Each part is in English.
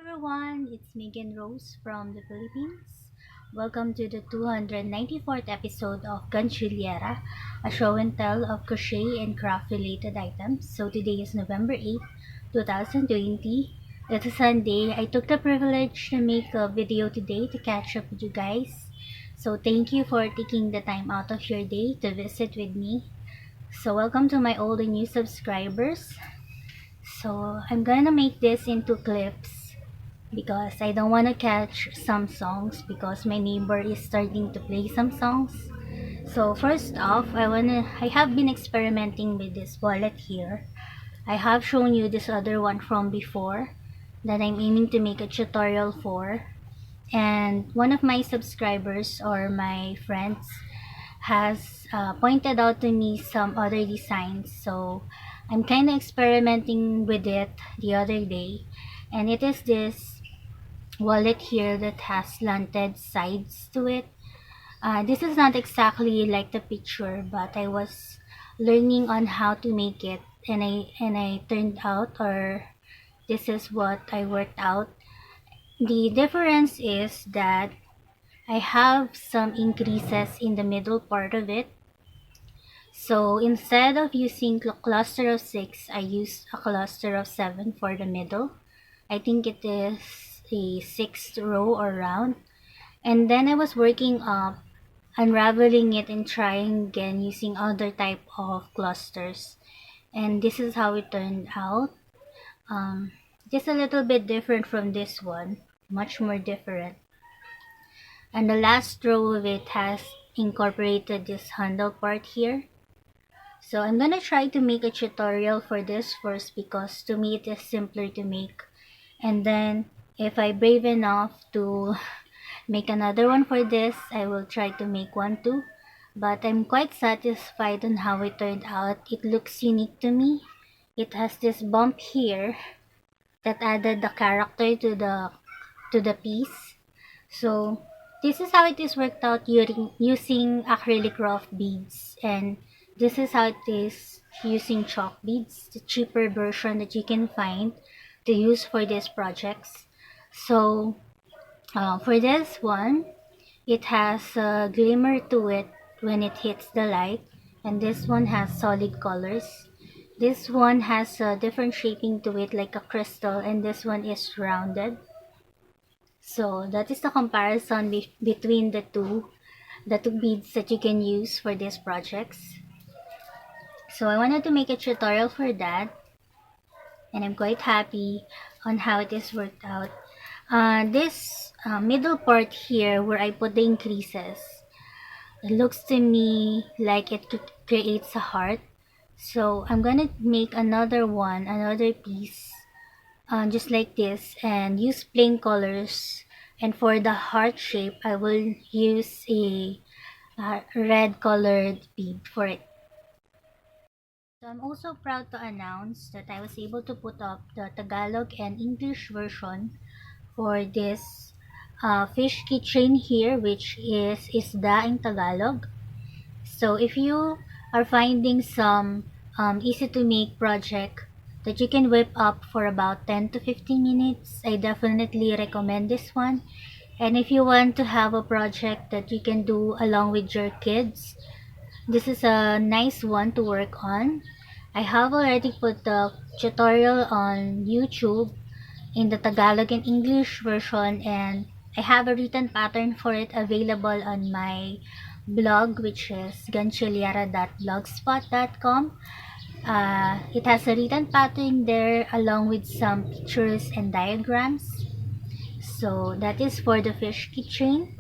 Everyone, it's Megan Rose from the Philippines. Welcome to the 294th episode of Gantsilyera, a show and tell of crochet and craft related items. So today is November 8th, 2020. It's a Sunday. I took the privilege to make a video today to catch up with you guys. So thank you for taking the time out of your day to visit with me. So welcome to my old and new subscribers. So I'm gonna make this into clips because I don't want to catch some songs because my neighbor is starting to play some songs. So first off, I have been experimenting with this wallet here. I have shown you this other one from before that I'm aiming to make a tutorial for, and one of my subscribers or my friends has pointed out to me some other designs, so I'm kind of experimenting with it the other day, and it is this wallet here that has slanted sides to it. This is not exactly like the picture, but I was learning on how to make it, and I turned out, or this is what I worked out. The difference is that I have some increases in the middle part of it. So instead of using a cluster of 6, I used a cluster of 7 for the middle. I think it is a 6th row or round. And then I was working up, unraveling it and trying again using other type of clusters. And this is how it turned out. Just a little bit different from this one, much more different. And the last row of it has incorporated this handle part here. So I'm gonna try to make a tutorial for this first because to me it is simpler to make. And then if I brave enough to make another one for this, I will try to make one too. But I'm quite satisfied on how it turned out. It looks unique to me. It has this bump here that added the character to the piece. So this is how it is worked out using acrylic rough beads, and this is how it is using chalk beads, the cheaper version that you can find to use for these projects. So for this one, it has a glimmer to it when it hits the light, and this one has solid colors. This one has a different shaping to it like a crystal, and this one is rounded. So that is the comparison between the two beads that you can use for these projects. So I wanted to make a tutorial for that, and I'm quite happy on how it is worked out. This middle part here where I put the increases, it looks to me like it creates a heart. So I'm gonna make another piece just like this and use plain colors, and for the heart shape I will use a red colored bead for it. So I'm also proud to announce that I was able to put up the Tagalog and English version for this fish keychain here, which is isda in Tagalog. So if you are finding some easy to make project that you can whip up for about 10 to 15 minutes, I definitely recommend this one. And if you want to have a project that you can do along with your kids, this is a nice one to work on. I have already put the tutorial on YouTube in the Tagalog and English version, and I have a written pattern for it available on my blog, which is gantsilyera.blogspot.com. It has a written pattern there along with some pictures and diagrams. So that is for the fish keychain.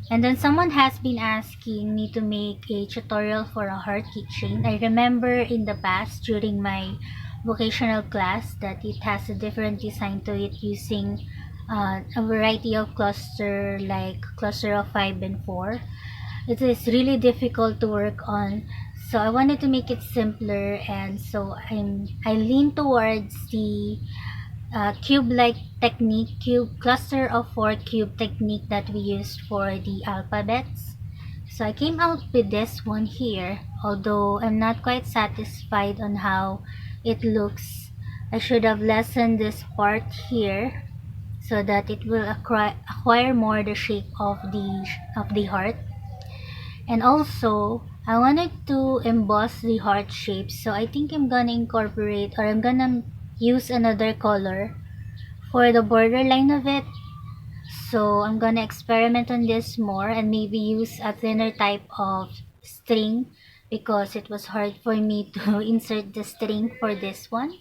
And then someone has been asking me to make a tutorial for a heart keychain. I remember in the past during my vocational class that it has a different design to it using a variety of cluster, like cluster of 5 and 4. It is really difficult to work on, so I wanted to make it simpler, and so I lean towards the cube-like technique, cluster of 4 cube technique that we used for the alphabets. So I came out with this one here, although I'm not quite satisfied on how it looks I should have lessened this part here so that it will acquire more the shape of the heart. And also, I wanted to emboss the heart shape, so I think I'm gonna incorporate, or I'm gonna use another color for the borderline of it. So I'm gonna experiment on this more and maybe use a thinner type of string because it was hard for me to insert the string for this one.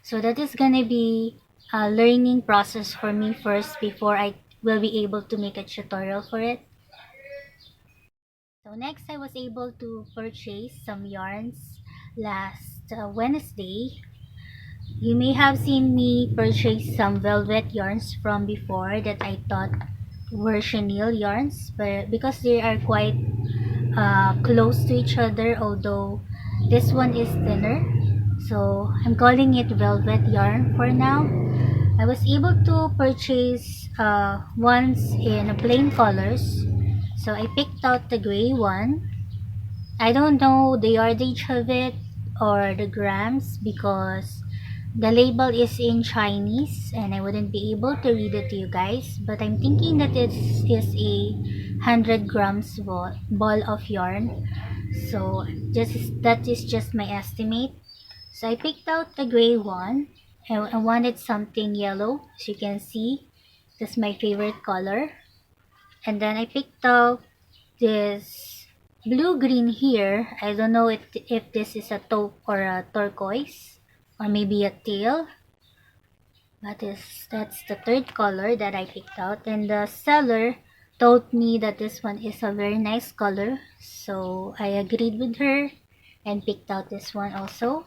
So that is gonna be a learning process for me first before I will be able to make a tutorial for it. So next, I was able to purchase some yarns last Wednesday. You may have seen me purchase some velvet yarns from before that I thought were chenille yarns, but because they are quite close to each other, although this one is thinner, so I'm calling it velvet yarn for now. I was able to purchase ones in plain colors, so I picked out the gray one. I don't know the yardage of it or the grams because the label is in Chinese and I wouldn't be able to read it to you guys, but I'm thinking that it is a 100 grams ball of yarn. So that is just my estimate. So I picked out the gray one. I wanted something yellow, as you can see. That's my favorite color. And then I picked out this blue-green here. I don't know if this is a taupe or a turquoise or maybe a teal. That's the third color that I picked out, and the seller told me that this one is a very nice color, so I agreed with her and picked out this one also.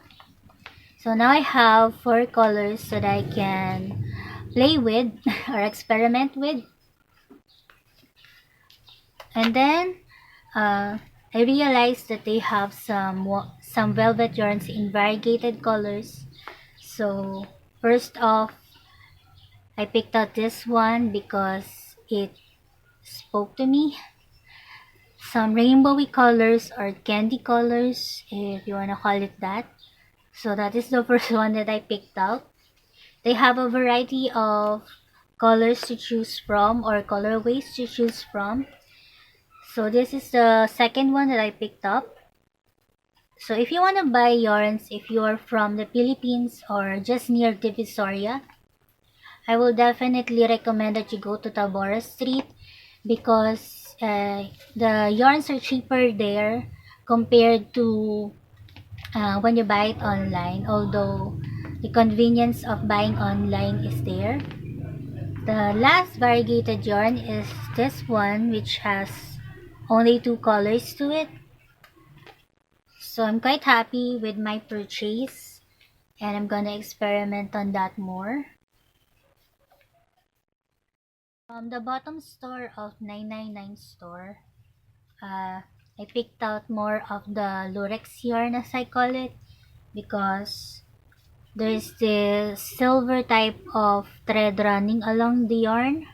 So now I have 4 colors that I can play with or experiment with. And then I realized that they have some velvet yarns in variegated colors. So first off, I picked out this one because it spoke to me. Some rainbowy colors or candy colors, if you want to call it that. So that is the first one that I picked out. They have a variety of colors to choose from or colorways to choose from. So this is the second one that I picked up. So if you want to buy yarns, if you are from the Philippines or just near Divisoria, I will definitely recommend that you go to Tabora Street because the yarns are cheaper there compared to when you buy it online, although the convenience of buying online is there. The last variegated yarn is this one, which has only 2 colors to it. So I'm quite happy with my purchase and I'm gonna experiment on that more. From the bottom store of 999 store, I picked out more of the lurex yarn, as I call it, because there's this silver type of thread running along the yarn.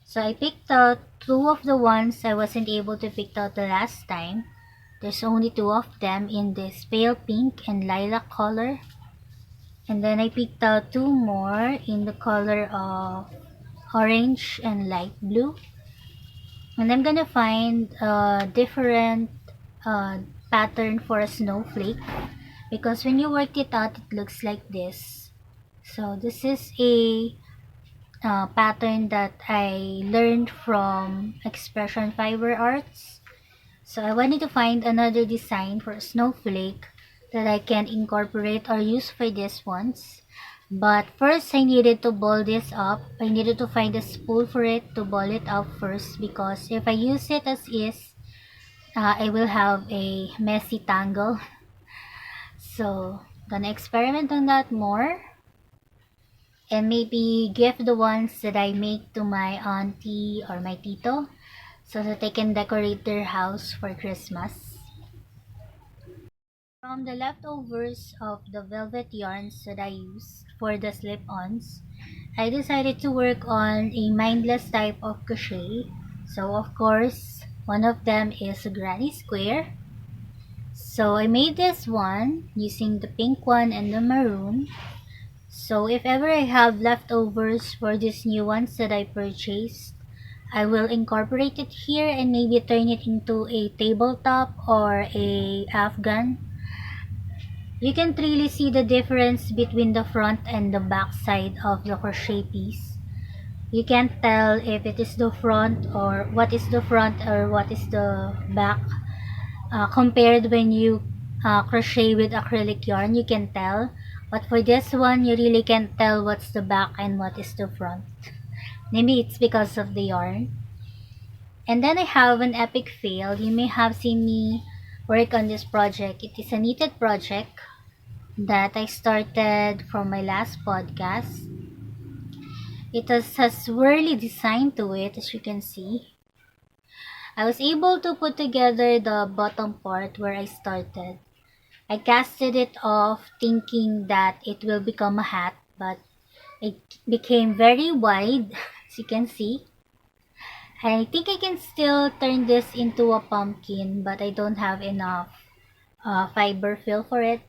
So I picked out 2 of the ones I wasn't able to pick out the last time. There's only 2 of them in this pale pink and lilac color. And then I picked out 2 more in the color of orange and light blue. And I'm gonna find a different pattern for a snowflake because when you work it out, it looks like this. So this is a pattern that I learned from Expression Fiber Arts. So I wanted to find another design for a snowflake that I can incorporate or use for these ones. But first, I needed to ball this up. I needed to find a spool for it to ball it up first because if I use it as is, I will have a messy tangle. So, gonna experiment on that more. And maybe give the ones that I make to my auntie or my tito so that they can decorate their house for Christmas. From the leftovers of the velvet yarns that I used for the slip-ons, I decided to work on a mindless type of crochet. So of course, one of them is a granny square. So I made this one using the pink one and the maroon. So if ever I have leftovers for these new ones that I purchased, I will incorporate it here and maybe turn it into a tabletop or a afghan. You can really see the difference between the front and the back side of the crochet piece. You can't tell if it is the front or what is the front or what is the back. Compared when you crochet with acrylic yarn, you can tell. But for this one, you really can't tell what's the back and what is the front. Maybe it's because of the yarn. And then I have an epic fail. You may have seen me work on this project. It is a knitted project that I started from my last podcast. It has a swirly design to it, as you can see. I was able to put together the bottom part where I started. I casted it off thinking that it will become a hat, but it became very wide, as you can see. I think I can still turn this into a pumpkin, but I don't have enough fiber fill for it.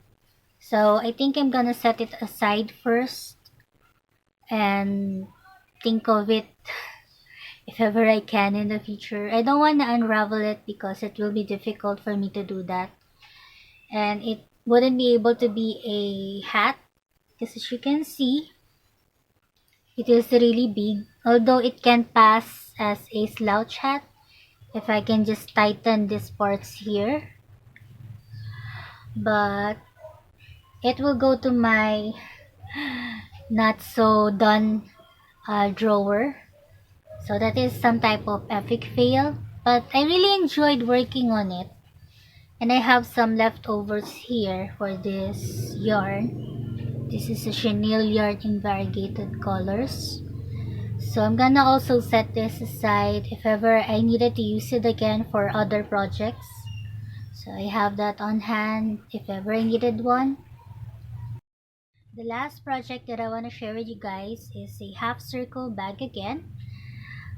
So I think I'm gonna set it aside first and think of it if ever I can in the future. I don't want to unravel it because it will be difficult for me to do that. And it wouldn't be able to be a hat because as you can see, it is really big. Although it can pass as a slouch hat if I can just tighten these parts here. But it will go to my not so done drawer. So that is some type of epic fail. But I really enjoyed working on it. And I have some leftovers here for this yarn. This is a chenille yarn in variegated colors. So I'm gonna also set this aside if ever I needed to use it again for other projects. So I have that on hand if ever I needed one. The last project that I want to share with you guys is a half circle bag again.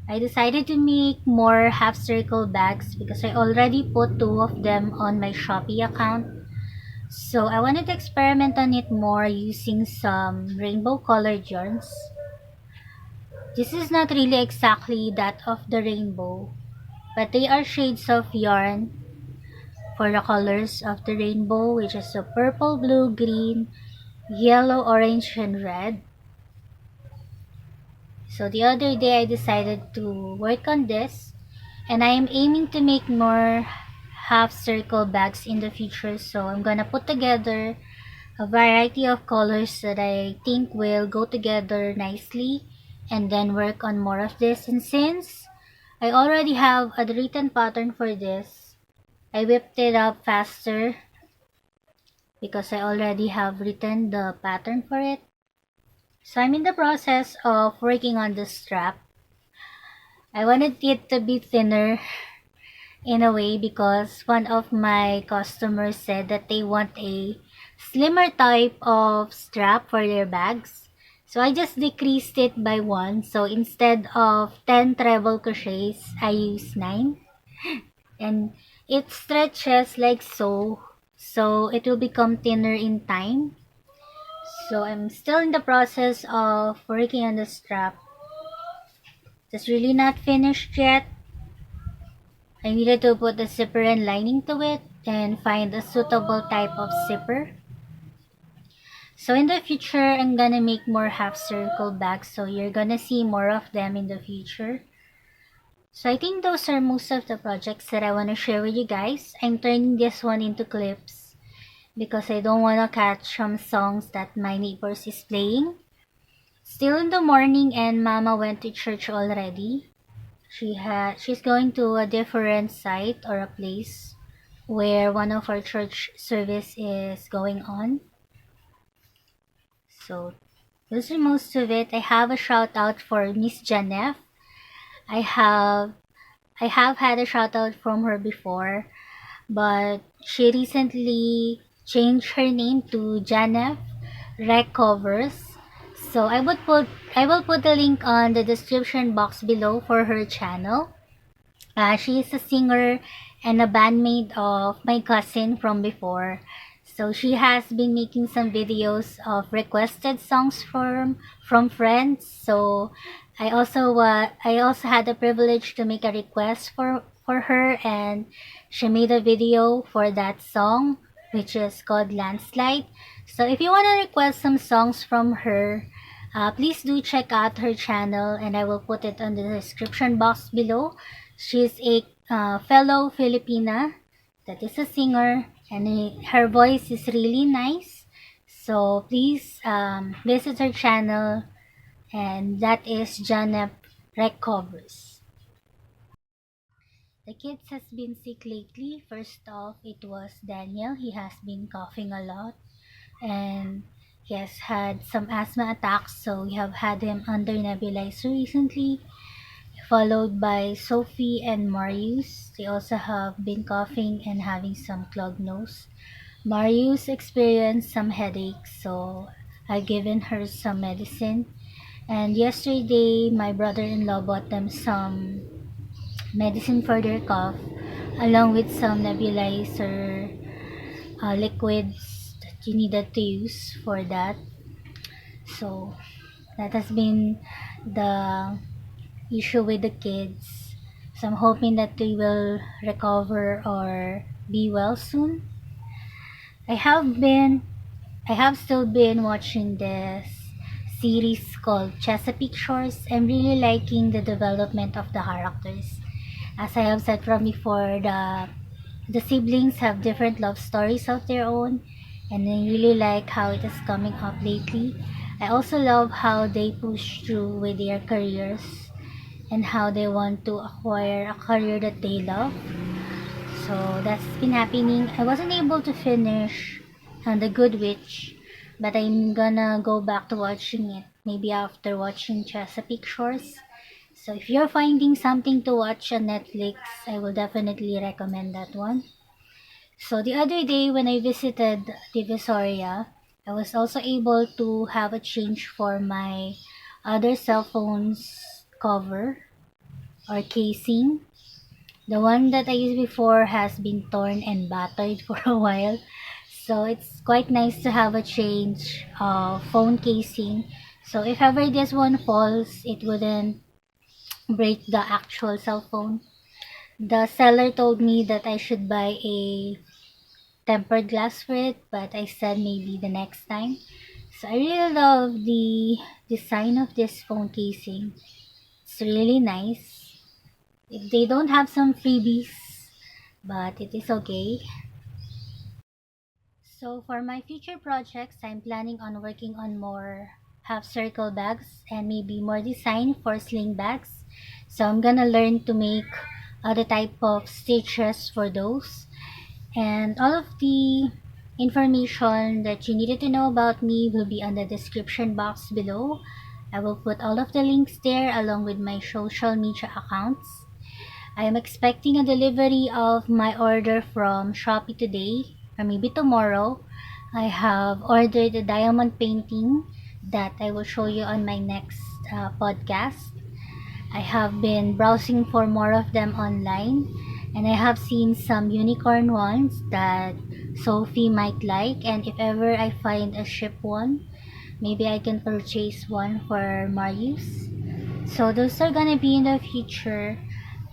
I decided to make more half circle bags because I already put 2 of them on my Shopee account. So I wanted to experiment on it more using some rainbow colored yarns. This is not really exactly that of the rainbow, but they are shades of yarn for the colors of the rainbow, which is a purple, blue, green, yellow, orange, and red. So the other day I decided to work on this, and I am aiming to make more half circle bags in the future. So I'm gonna put together a variety of colors that I think will go together nicely and then work on more of this. And since I already have a written pattern for this, I whipped it up faster because I already have written the pattern for it. So I'm in the process of working on the strap. I wanted it to be thinner in a way because one of my customers said that they want a slimmer type of strap for their bags. So I just decreased it by 1. So instead of 10 treble crochets, I use 9. And it stretches like so. So it will become thinner in time. So I'm still in the process of working on the strap. It's really not finished yet. I needed to put a zipper and lining to it and find a suitable type of zipper. So in the future, I'm gonna make more half circle bags, so you're gonna see more of them in the future. So I think those are most of the projects that I want to share with you guys. I'm turning this one into clips because I don't want to catch some songs that my neighbors is playing. Still in the morning and Mama went to church already. She's going to a different site or a place where one of our church service is going on. So those are most of it. I have a shout out for Miss Janeph. I have had a shout out from her before, but she recently changed her name to Janeph ReqCovers. So I will put the link on the description box below for her channel. She is a singer and a bandmate of my cousin from before. So she has been making some videos of requested songs from friends. So I also had the privilege to make a request for her, and she made a video for that song, which is called Landslide. So if you want to request some songs from her, please do check out her channel, and I will put it on the description box below. She's a fellow Filipina that is a singer, and her voice is really nice. So please visit her channel, and that is Janeph ReqCovers. The kids has been sick lately. First off, it was Daniel. He has been coughing a lot, and he has had some asthma attacks, so we have had him under nebulizer recently, followed by Sophie and Marius. They also have been coughing and having some clogged nose. Marius experienced some headaches, so I've given her some medicine. And yesterday, my brother-in-law bought them some medicine for their cough, along with some nebulizer liquids that you needed to use for that. So that has been the issue with the kids. So I'm hoping that they will recover or be well soon. I have been I have still been watching this series called Chesapeake Shores. I'm really liking the development of the characters. As I have said from before, the siblings have different love stories of their own, and I really like how it is coming up lately. I also love how they push through with their careers and how they want to acquire a career that they love. So that's been happening. I wasn't able to finish The Good Witch, but I'm gonna go back to watching it maybe after watching Chesapeake Shores. So if you're finding something to watch on Netflix, I will definitely recommend that one. So the other day when I visited Divisoria, I was also able to have a change for my other cell phone's cover or casing. The one that I used before has been torn and battered for a while. So it's quite nice to have a change of phone casing. So if ever this one falls, it wouldn't break the actual cell phone. The seller told me that I should buy a tempered glass for it, but I said maybe the next time. So I really love the design of this phone casing. It's really nice. If they don't have some freebies, but it is okay. So for my future projects, I'm planning on working on more half circle bags and maybe more design for sling bags. So I'm gonna learn to make other type of stitches for those. And all of the information that you needed to know about me will be on the description box below. I will put all of the links there along with my social media accounts. I am expecting a delivery of my order from Shopee today or maybe tomorrow. I have ordered a diamond painting that I will show you on my next podcast. I have been browsing for more of them online, and I have seen some unicorn ones that Sophie might like, and if ever I find a ship one, maybe I can purchase one for Marius. So those are gonna be in the future.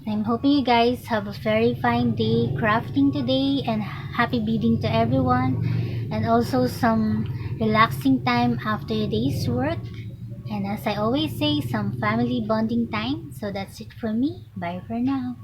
I'm hoping you guys have a very fine day crafting today, and happy bidding to everyone, and also some relaxing time after a day's work. And as I always say, some family bonding time. So that's it from me. Bye for now.